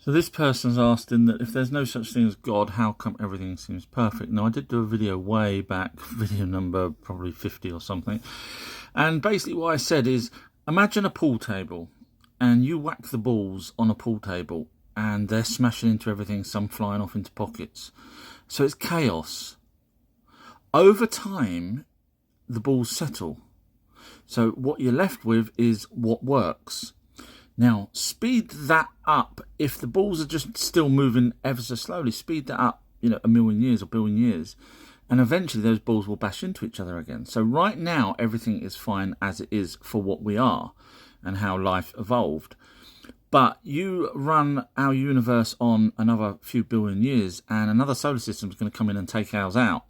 So this person's asking that if there's no such thing as God, how come everything seems perfect? Now, I did do a video way back, video number probably 50 or something. And basically what I said is, imagine a pool table and you whack the balls on a pool table and they're smashing into everything, some flying off into pockets. So it's chaos. Over time, the balls settle. So what you're left with is what works. Now, speed that up. If the balls are just still moving ever so slowly, speed that up, a million years or billion years, and eventually those balls will bash into each other again. So right now, everything is fine as it is for what we are and how life evolved. But you run our universe on another few billion years and another solar system is going to come in and take ours out.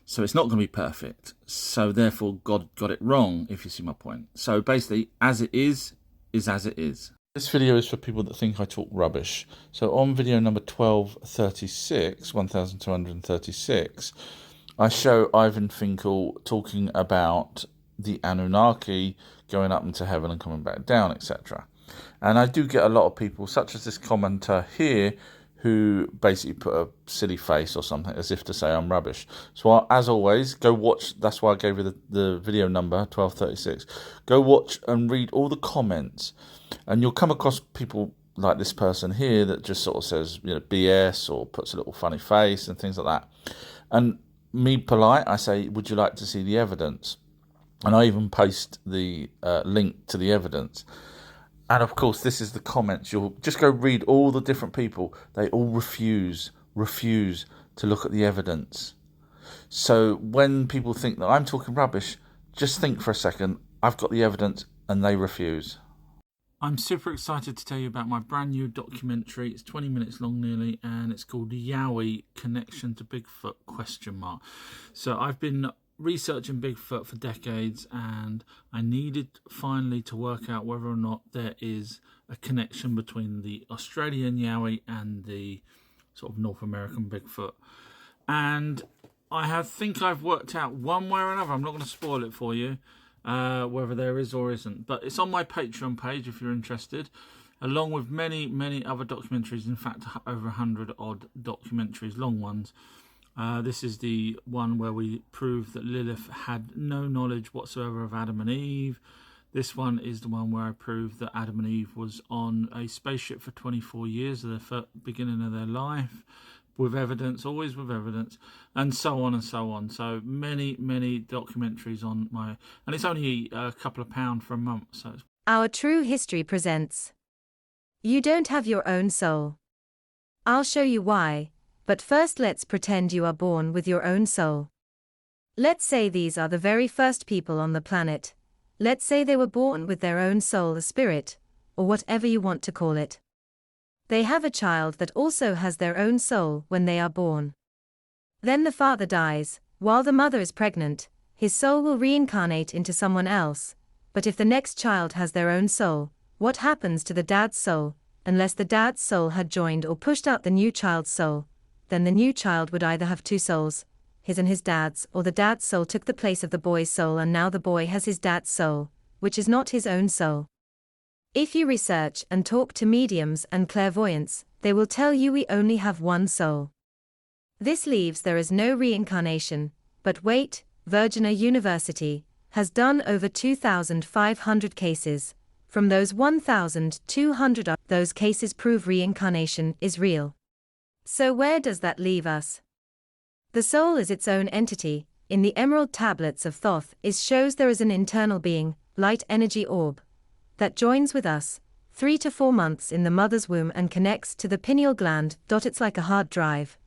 So it's not going to be perfect. So therefore, God got it wrong, if you see my point. So basically, as it is as it is. This video is for people that think I talk rubbish. So on video number 1236, I show Ivan Finkel talking about the Anunnaki going up into heaven and coming back down, etc. And I do get a lot of people, such as this commenter here, who basically put a silly face or something as if to say I'm rubbish. So as always, go watch, that's why I gave you the video number, 1236. Go watch and read all the comments, and you'll come across people like this person here that just sort of says, BS, or puts a little funny face and things like that. And me polite, I say, would you like to see the evidence? And I even paste the link to the evidence. And of course, this is the comments. You'll just go read all the different people. They all refuse to look at the evidence. So when people think that I'm talking rubbish, just think for a second, I've got the evidence and they refuse. I'm super excited to tell you about my brand new documentary. It's 20 minutes long nearly, and it's called Yowie Connection to Bigfoot ? So I've been researching Bigfoot for decades, and I needed finally to work out whether or not there is a connection between the Australian Yowie and the sort of North American Bigfoot. And I think I've worked out one way or another. I'm not going to spoil it for you, whether there is or isn't. But it's on my Patreon page if you're interested, along with many, many other documentaries. In fact, over 100 odd documentaries, long ones. This is the one where we prove that Lilith had no knowledge whatsoever of Adam and Eve. This one is the one where I prove that Adam and Eve was on a spaceship for 24 years, at the beginning of their life, with evidence, always with evidence, and so on and so on. So many, many documentaries on my... And it's only a couple of pounds for a month. So Our True History presents You Don't Have Your Own Soul. I'll show you why. But first let's pretend you are born with your own soul. Let's say these are the very first people on the planet. Let's say they were born with their own soul, a spirit, or whatever you want to call it. They have a child that also has their own soul when they are born. Then the father dies, while the mother is pregnant. His soul will reincarnate into someone else. But if the next child has their own soul, what happens to the dad's soul, unless the dad's soul had joined or pushed out the new child's soul? Then the new child would either have two souls, his and his dad's, or the dad's soul took the place of the boy's soul and now the boy has his dad's soul, which is not his own soul. If you research and talk to mediums and clairvoyants, they will tell you we only have one soul. This leaves there is no reincarnation, but wait, Virginia University has done over 2,500 cases. From those 1,200 those cases prove reincarnation is real. So where does that leave us? The soul is its own entity. In the Emerald Tablets of Thoth shows there is an internal being, light energy orb, that joins with us 3 to 4 months in the mother's womb and connects to the pineal gland. It's like a hard drive.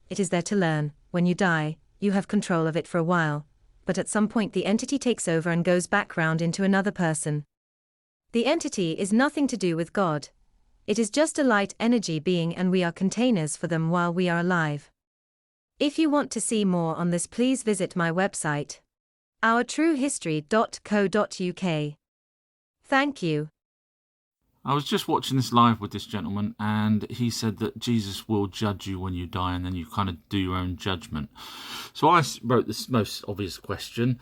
It is there to learn. When you die, you have control of it for a while, but at some point the entity takes over and goes back round into another person. The entity is nothing to do with God. It is just a light energy being and we are containers for them while we are alive. If you want to see more on this, please visit my website, ourtruehistory.co.uk. Thank you. I was just watching this live with this gentleman, and he said that Jesus will judge you when you die, and then you kind of do your own judgment. So I wrote this most obvious question.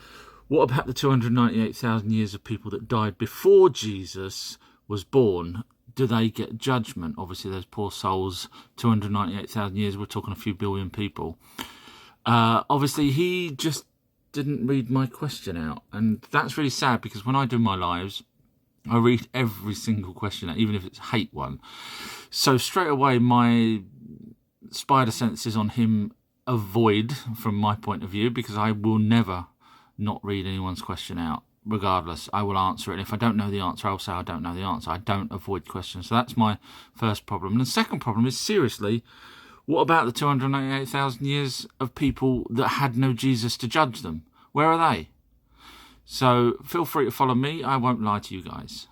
What about the 298,000 years of people that died before Jesus was born? do they get judgment? Obviously, those poor souls, 298,000 years, we're talking a few billion people. Obviously, he just didn't read my question out. And that's really sad, because when I do my lives, I read every single question out, even if it's a hate one. So straight away, my spider senses on him avoid, from my point of view, because I will never not read anyone's question out. Regardless, I will answer it. And if I don't know the answer, I'll say I don't know the answer. I don't avoid questions. So that's my first problem. And the second problem is, seriously, what about the 288,000 years of people that had no Jesus to judge them? Where are they? So feel free to follow me. I won't lie to you guys.